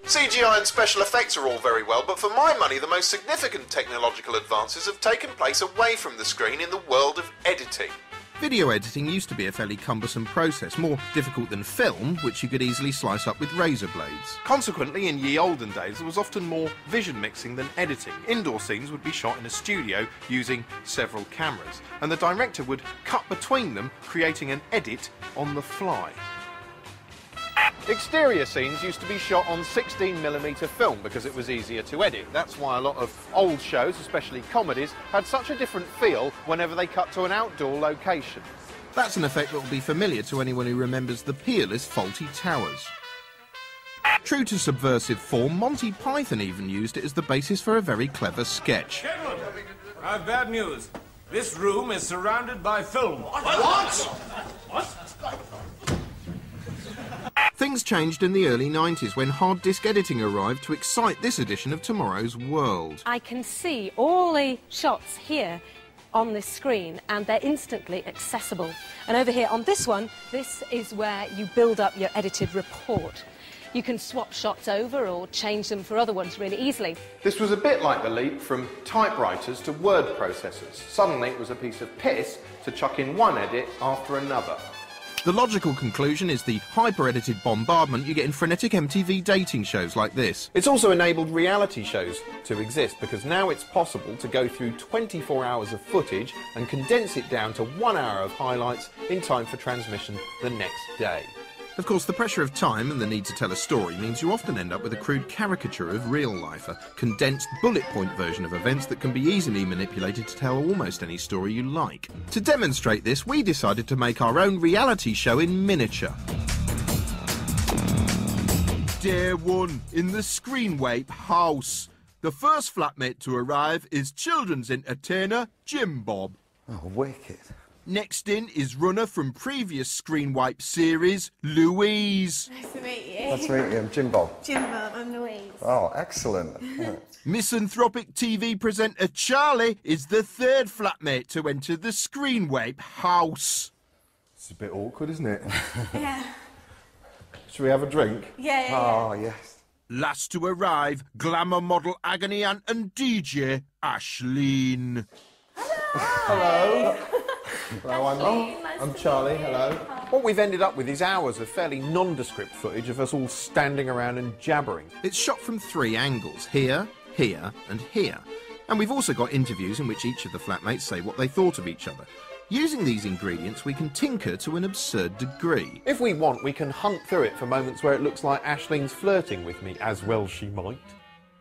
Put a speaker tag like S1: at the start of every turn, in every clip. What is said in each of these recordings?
S1: CGI and special effects are all very well, but for my money the most significant technological advances have taken place away from the screen in the world of editing.
S2: Video editing used to be a fairly cumbersome process, more difficult than film, which you could easily slice up with razor blades. Consequently, in ye olden days, there was often more vision mixing than editing. Indoor scenes would be shot in a studio using several cameras, and the director would cut between them, creating an edit on the fly. Exterior scenes used to be shot on 16mm film because it was easier to edit. That's why a lot of old shows, especially comedies, had such a different feel whenever they cut to an outdoor location. That's an effect that will be familiar to anyone who remembers the peerless Fawlty Towers. True to subversive form, Monty Python even used it as the basis for a very clever sketch.
S3: Gentlemen, I have bad news. This room is surrounded by film. What?
S2: Things changed in the early 90s when hard disk editing arrived to excite this edition of Tomorrow's World.
S4: I can see all the shots here on this screen and they're instantly accessible. And over here on this one, this is where you build up your edited report. You can swap shots over or change them for other ones really easily.
S2: This was a bit like the leap from typewriters to word processors. Suddenly it was a piece of piss to chuck in one edit after another. The logical conclusion is the hyper-edited bombardment you get in frenetic MTV dating shows like this. It's also enabled reality shows to exist because now it's possible to go through 24 hours of footage and condense it down to 1 hour of highlights in time for transmission the next day. Of course, the pressure of time and the need to tell a story means you often end up with a crude caricature of real life, a condensed bullet point version of events that can be easily manipulated to tell almost any story you like. To demonstrate this, we decided to make our own reality show in miniature. Day 1 in the Screenwape house. The first flatmate to arrive is children's entertainer Jim Bob.
S5: Oh, wicked.
S2: Next in is runner from previous Screenwipe series, Louise.
S6: Nice to meet you.
S5: Nice to meet you. I'm Jim Bob.
S6: Jim Bob, I'm Louise.
S5: Oh, excellent.
S2: Misanthropic TV presenter Charlie is the third flatmate to enter the Screenwape house.
S7: It's a bit awkward, isn't it?
S6: Yeah.
S7: Should we have a drink?
S6: Yeah.
S5: Oh, yes.
S2: Last to arrive, glamour model Agony Aunt and DJ Ashleen.
S7: Hello. Hello, I'm Charlie, hello.
S2: What we've ended up with is hours of fairly nondescript footage of us all standing around and jabbering. It's shot from 3 angles, here, here and here. And we've also got interviews in which each of the flatmates say what they thought of each other. Using these ingredients, we can tinker to an absurd degree. If we want, we can hunt through it for moments where it looks like Ashleen's flirting with me, as well she might.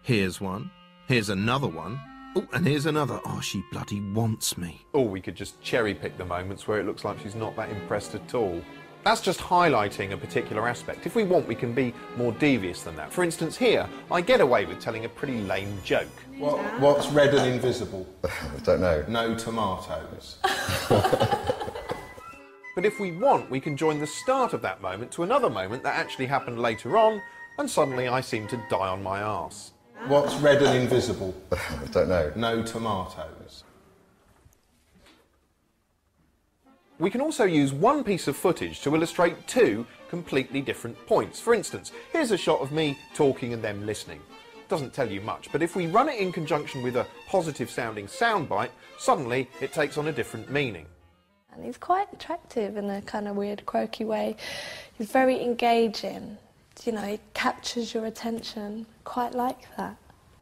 S2: Here's one. Here's another one. Oh, and here's another. Oh, she bloody wants me. Or we could just cherry-pick the moments where it looks like she's not that impressed at all. That's just highlighting a particular aspect. If we want, we can be more devious than that. For instance, here, I get away with telling a pretty lame joke.
S7: What's red and invisible?
S5: I don't know.
S7: No tomatoes.
S2: But if we want, we can join the start of that moment to another moment that actually happened later on, and suddenly I seem to die on my arse.
S7: What's red and invisible?
S5: I don't know.
S7: No tomatoes.
S2: We can also use one piece of footage to illustrate 2 completely different points. For instance, here's a shot of me talking and them listening. Doesn't tell you much, but if we run it in conjunction with a positive sounding soundbite, suddenly it takes on a different meaning.
S8: And he's quite attractive in a kind of weird, quirky way. He's very engaging. You know, he captures your attention. Quite like that.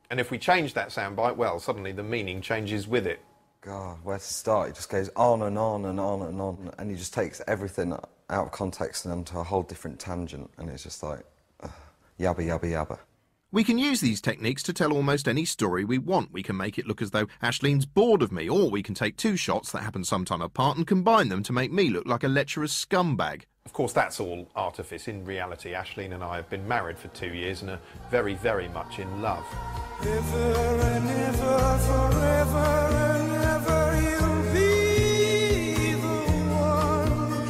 S2: And if we change that soundbite, well, suddenly the meaning changes with it.
S5: God, where to start? He just goes on and on and on and on, and he just takes everything out of context and onto a whole different tangent, and it's just like, yabba, yabba, yabba.
S2: We can use these techniques to tell almost any story we want. We can make it look as though Ashleen's bored of me, or we can take 2 shots that happen sometime apart and combine them to make me look like a lecherous scumbag. Of course, that's all artifice. In reality, Ashleen and I have been married for 2 years and are very, very much in love.
S9: Ever and ever, forever and ever, you'll be the one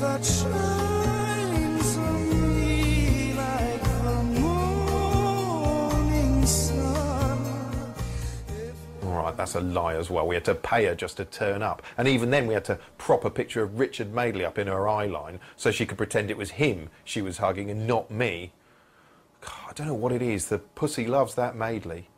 S9: that shines on me like the morning sun.
S2: All right, That's a lie as well. We had to pay her just to turn up. And even then we had to prop a picture of Richard Madeley up in her eye line so she could pretend it was him she was hugging and not me. God, I don't know what it is. The pussy loves that Madeley.